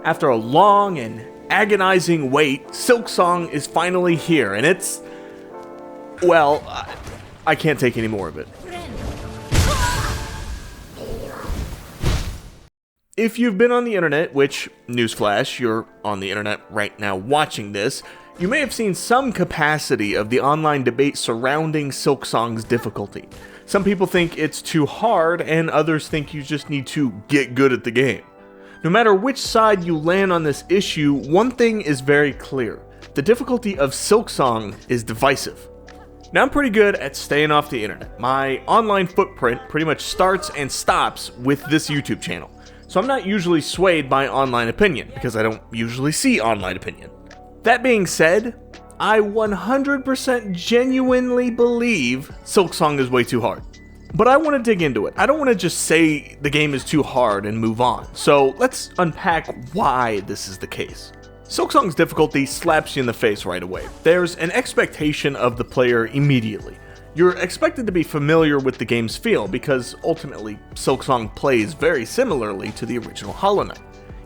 After a long and agonizing wait, Silksong is finally here, and it's... well, I can't take any more of it. If you've been on the internet, which, newsflash, you're on the internet right now watching this, you may have seen some capacity of the online debate surrounding Silksong's difficulty. Some people think it's too hard, and others think you just need to get good at the game. No matter which side you land on this issue, one thing is very clear. The difficulty of Silksong is divisive. Now, I'm pretty good at staying off the internet. My online footprint pretty much starts and stops with this YouTube channel. So I'm not usually swayed by online opinion, because I don't usually see online opinion. That being said, I 100% genuinely believe Silksong is way too hard. But I want to dig into it. I don't want to just say the game is too hard and move on. So let's unpack why this is the case. Silksong's difficulty slaps you in the face right away. There's an expectation of the player immediately. You're expected to be familiar with the game's feel because ultimately Silksong plays very similarly to the original Hollow Knight.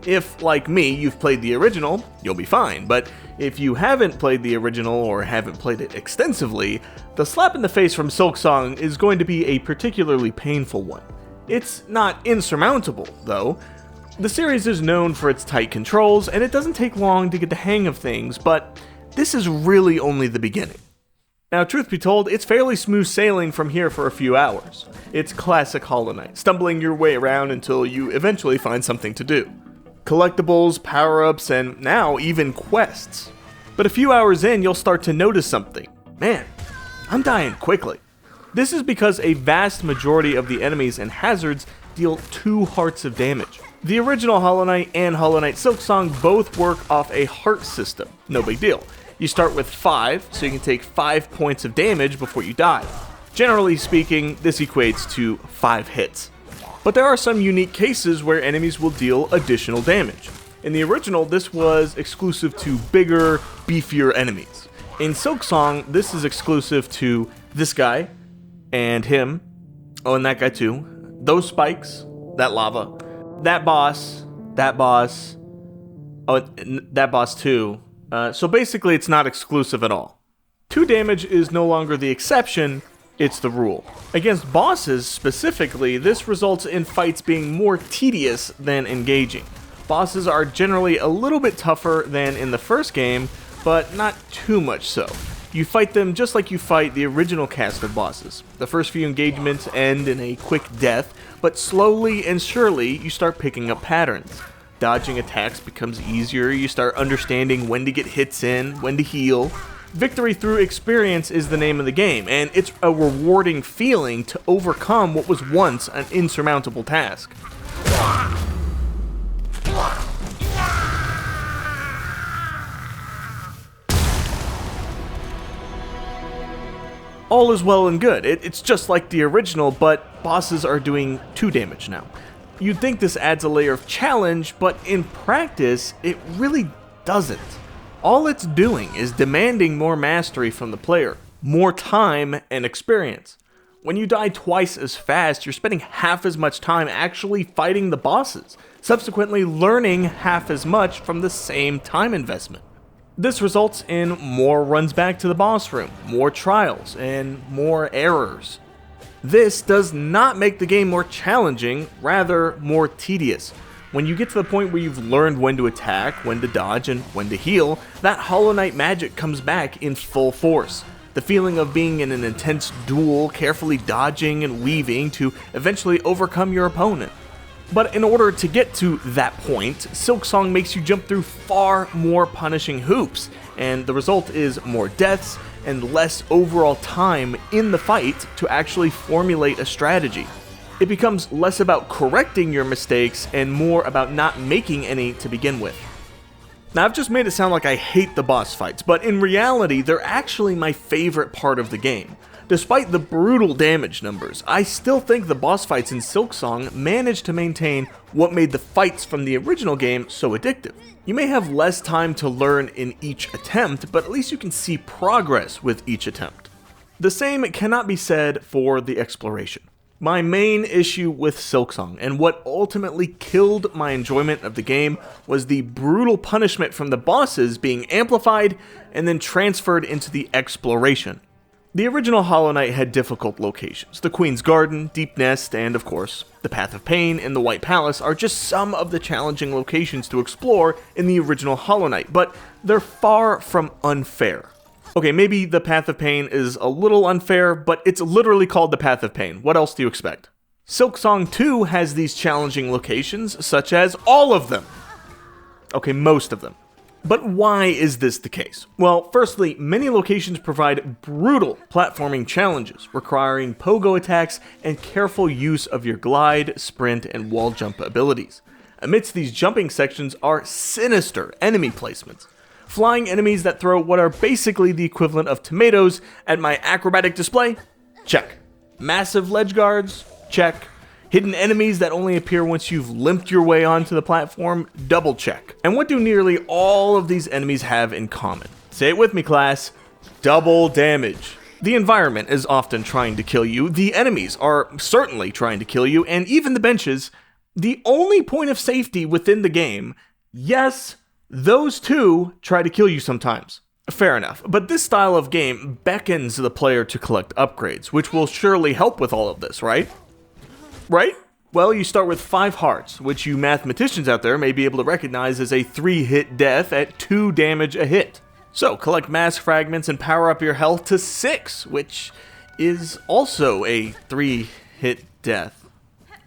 If, like me, you've played the original, you'll be fine, but if you haven't played the original or haven't played it extensively, the slap in the face from Silksong is going to be a particularly painful one. It's not insurmountable, though. The series is known for its tight controls, and it doesn't take long to get the hang of things, but this is really only the beginning. Now, truth be told, it's fairly smooth sailing from here for a few hours. It's classic Hollow Knight, stumbling your way around until you eventually find something to do. Collectibles, power-ups, and now even quests. But a few hours in, you'll start to notice something. Man, I'm dying quickly. This is because a vast majority of the enemies and hazards deal 2 hearts of damage. The original Hollow Knight and Hollow Knight Silksong both work off a heart system. No big deal. You start with 5, so you can take 5 points of damage before you die. Generally speaking, this equates to 5 hits. But there are some unique cases where enemies will deal additional damage. In the original, this was exclusive to bigger, beefier enemies. In Silksong, this is exclusive to this guy, and him, oh, and that guy too, those spikes, that lava, that boss, oh, and that boss too. So basically, it's not exclusive at all. 2 damage is no longer the exception, it's the rule. Against bosses specifically, this results in fights being more tedious than engaging. Bosses are generally a little bit tougher than in the first game, but not too much so. You fight them just like you fight the original cast of bosses. The first few engagements end in a quick death, but slowly and surely you start picking up patterns. Dodging attacks becomes easier, you start understanding when to get hits in, when to heal. Victory through experience is the name of the game, and it's a rewarding feeling to overcome what was once an insurmountable task. All is well and good. It's just like the original, but bosses are doing 2 damage now. You'd think this adds a layer of challenge, but in practice, it really doesn't. All it's doing is demanding more mastery from the player, more time and experience. When you die twice as fast, you're spending half as much time actually fighting the bosses, subsequently learning half as much from the same time investment. This results in more runs back to the boss room, more trials, and more errors. This does not make the game more challenging, rather more tedious. When you get to the point where you've learned when to attack, when to dodge, and when to heal, that Hollow Knight magic comes back in full force. The feeling of being in an intense duel, carefully dodging and weaving to eventually overcome your opponent. But in order to get to that point, Silksong makes you jump through far more punishing hoops, and the result is more deaths and less overall time in the fight to actually formulate a strategy. It becomes less about correcting your mistakes and more about not making any to begin with. Now, I've just made it sound like I hate the boss fights, but in reality, they're actually my favorite part of the game. Despite the brutal damage numbers, I still think the boss fights in Silksong managed to maintain what made the fights from the original game so addictive. You may have less time to learn in each attempt, but at least you can see progress with each attempt. The same cannot be said for the exploration. My main issue with Silksong, and what ultimately killed my enjoyment of the game, was the brutal punishment from the bosses being amplified and then transferred into the exploration. The original Hollow Knight had difficult locations. The Queen's Garden, Deep Nest, and of course, the Path of Pain and the White Palace are just some of the challenging locations to explore in the original Hollow Knight, but they're far from unfair. Okay, maybe the Path of Pain is a little unfair, but it's literally called the Path of Pain. What else do you expect? Silksong 2 has these challenging locations, such as all of them. Okay, most of them. But why is this the case? Well, firstly, many locations provide brutal platforming challenges, requiring pogo attacks and careful use of your glide, sprint, and wall jump abilities. Amidst these jumping sections are sinister enemy placements. Flying enemies that throw what are basically the equivalent of tomatoes at my acrobatic display? Check. Massive ledge guards? Check. Hidden enemies that only appear once you've limped your way onto the platform? Double check. And what do nearly all of these enemies have in common? Say it with me, class. Double damage. The environment is often trying to kill you, the enemies are certainly trying to kill you, and even the benches. The only point of safety within the game, yes, those two try to kill you sometimes. Fair enough, but this style of game beckons the player to collect upgrades, which will surely help with all of this, right? Right? Well, you start with 5 hearts, which you mathematicians out there may be able to recognize as a 3-hit death at 2 damage a hit. So, collect mass fragments and power up your health to 6, which is also a 3-hit death.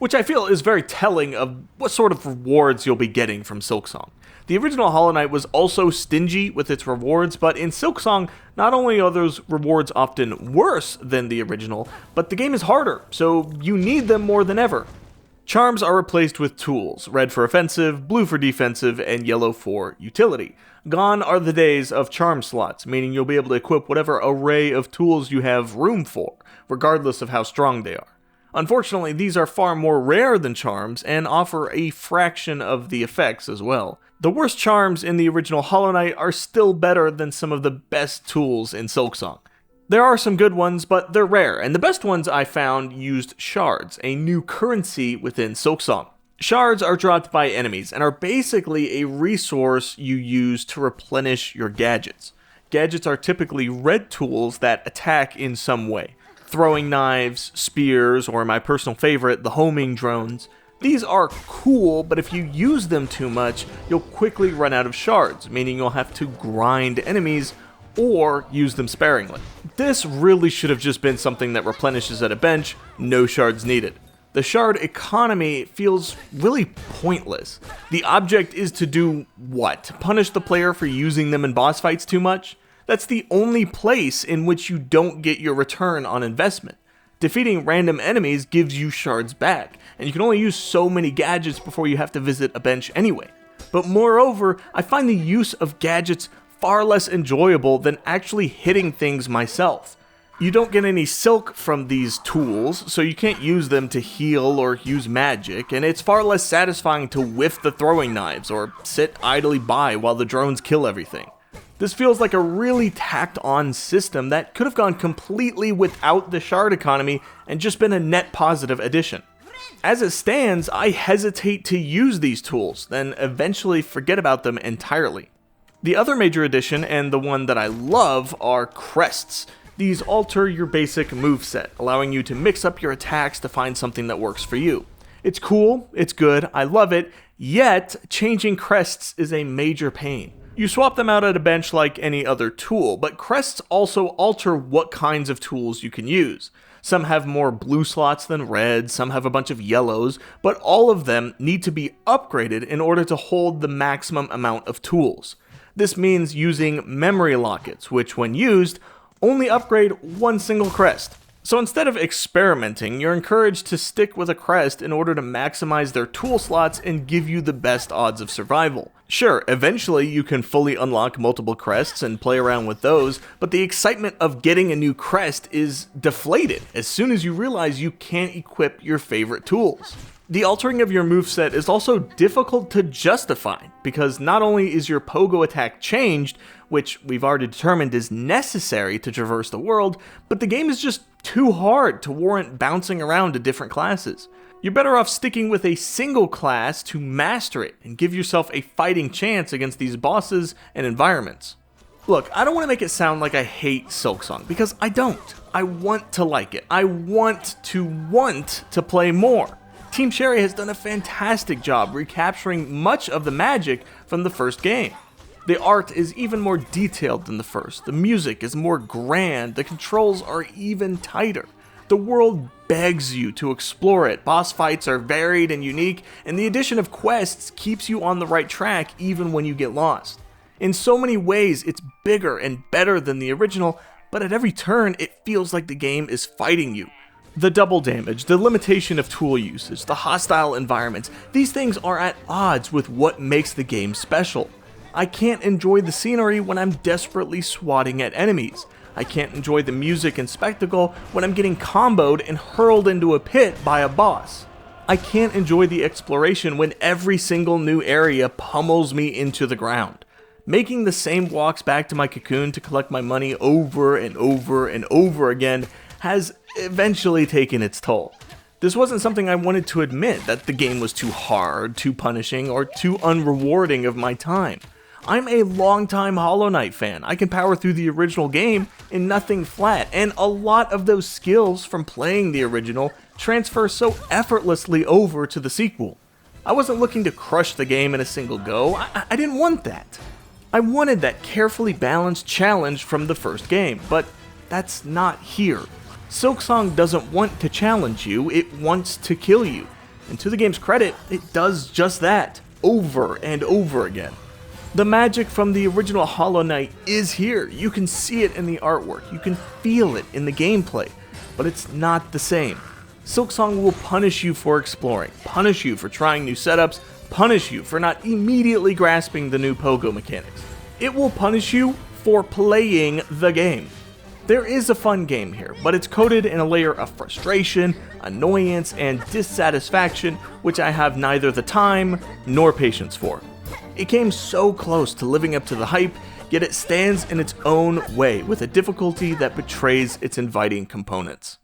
Which I feel is very telling of what sort of rewards you'll be getting from Silksong. The original Hollow Knight was also stingy with its rewards, but in Silksong, not only are those rewards often worse than the original, but the game is harder, so you need them more than ever. Charms are replaced with tools, red for offensive, blue for defensive, and yellow for utility. Gone are the days of charm slots, meaning you'll be able to equip whatever array of tools you have room for, regardless of how strong they are. Unfortunately, these are far more rare than charms, and offer a fraction of the effects as well. The worst charms in the original Hollow Knight are still better than some of the best tools in Silksong. There are some good ones, but they're rare, and the best ones I found used shards, a new currency within Silksong. Shards are dropped by enemies, and are basically a resource you use to replenish your gadgets. Gadgets are typically red tools that attack in some way. Throwing knives, spears, or my personal favorite, the homing drones. These are cool, but if you use them too much, you'll quickly run out of shards, meaning you'll have to grind enemies or use them sparingly. This really should have just been something that replenishes at a bench, no shards needed. The shard economy feels really pointless. The object is to do what? Punish the player for using them in boss fights too much? That's the only place in which you don't get your return on investment. Defeating random enemies gives you shards back, and you can only use so many gadgets before you have to visit a bench anyway. But moreover, I find the use of gadgets far less enjoyable than actually hitting things myself. You don't get any silk from these tools, so you can't use them to heal or use magic, and it's far less satisfying to whiff the throwing knives or sit idly by while the drones kill everything. This feels like a really tacked on system that could have gone completely without the shard economy and just been a net positive addition. As it stands, I hesitate to use these tools, then eventually forget about them entirely. The other major addition, and the one that I love, are crests. These alter your basic moveset, allowing you to mix up your attacks to find something that works for you. It's cool, it's good, I love it, yet changing crests is a major pain. You swap them out at a bench like any other tool, but crests also alter what kinds of tools you can use. Some have more blue slots than red, some have a bunch of yellows, but all of them need to be upgraded in order to hold the maximum amount of tools. This means using memory lockets, which when used, only upgrade one single crest. So instead of experimenting, you're encouraged to stick with a crest in order to maximize their tool slots and give you the best odds of survival. Sure, eventually you can fully unlock multiple crests and play around with those, but the excitement of getting a new crest is deflated as soon as you realize you can't equip your favorite tools. The altering of your moveset is also difficult to justify, because not only is your pogo attack changed, which we've already determined is necessary to traverse the world, but the game is just too hard to warrant bouncing around to different classes. You're better off sticking with a single class to master it and give yourself a fighting chance against these bosses and environments. Look, I don't want to make it sound like I hate Silksong, because I don't. I want to like it. I want to play more. Team Cherry has done a fantastic job recapturing much of the magic from the first game. The art is even more detailed than the first, the music is more grand, the controls are even tighter. The world begs you to explore it, boss fights are varied and unique, and the addition of quests keeps you on the right track even when you get lost. In so many ways, it's bigger and better than the original, but at every turn, it feels like the game is fighting you. The double damage, the limitation of tool usage, the hostile environments, these things are at odds with what makes the game special. I can't enjoy the scenery when I'm desperately swatting at enemies. I can't enjoy the music and spectacle when I'm getting comboed and hurled into a pit by a boss. I can't enjoy the exploration when every single new area pummels me into the ground. Making the same walks back to my cocoon to collect my money over and over and over again has eventually taken its toll. This wasn't something I wanted to admit, that the game was too hard, too punishing, or too unrewarding of my time. I'm a longtime Hollow Knight fan. I can power through the original game in nothing flat, and a lot of those skills from playing the original transfer so effortlessly over to the sequel. I wasn't looking to crush the game in a single go. I didn't want that. I wanted that carefully balanced challenge from the first game, but that's not here. Silksong doesn't want to challenge you, it wants to kill you. And to the game's credit, it does just that, over and over again. The magic from the original Hollow Knight is here. You can see it in the artwork, you can feel it in the gameplay, but it's not the same. Silksong will punish you for exploring, punish you for trying new setups, punish you for not immediately grasping the new pogo mechanics. It will punish you for playing the game. There is a fun game here, but it's coated in a layer of frustration, annoyance, and dissatisfaction, which I have neither the time nor patience for. It came so close to living up to the hype, yet it stands in its own way with a difficulty that betrays its inviting components.